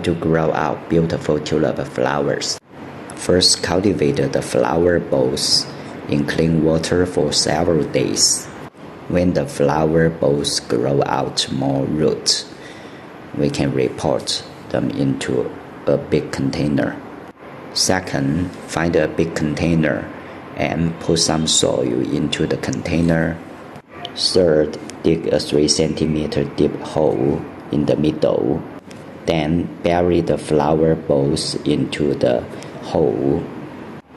to grow out beautiful tulip flowers. First, cultivate the flower bulbs in clean water for several days. When the flower bulbs grow out more roots, we can repot them into a big container. Second, find a big container and put some soil into the container. Third, dig a 3 cm deep hole in the middle. Then bury the flower bulbs into the hole.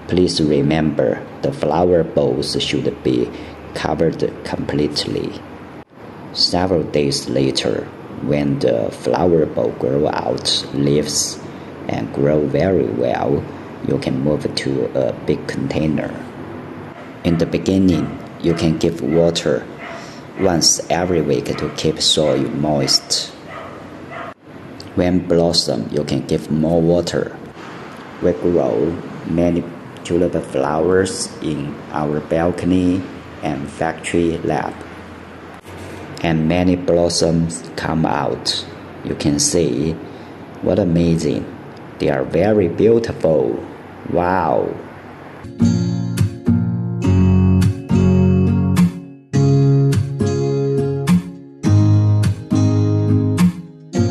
Please remember, the flower bulbs should be covered completely. Several days later, when the flower bulb grow out leaves and grow very well, you can move to a big container. In the beginning, you can give water once every week to keep soil moist. When blossom, you can give more water. We grow many tulip flowers in our balcony and factory lab, and many blossoms come out. You can see what amazing. They are very beautiful. Wow!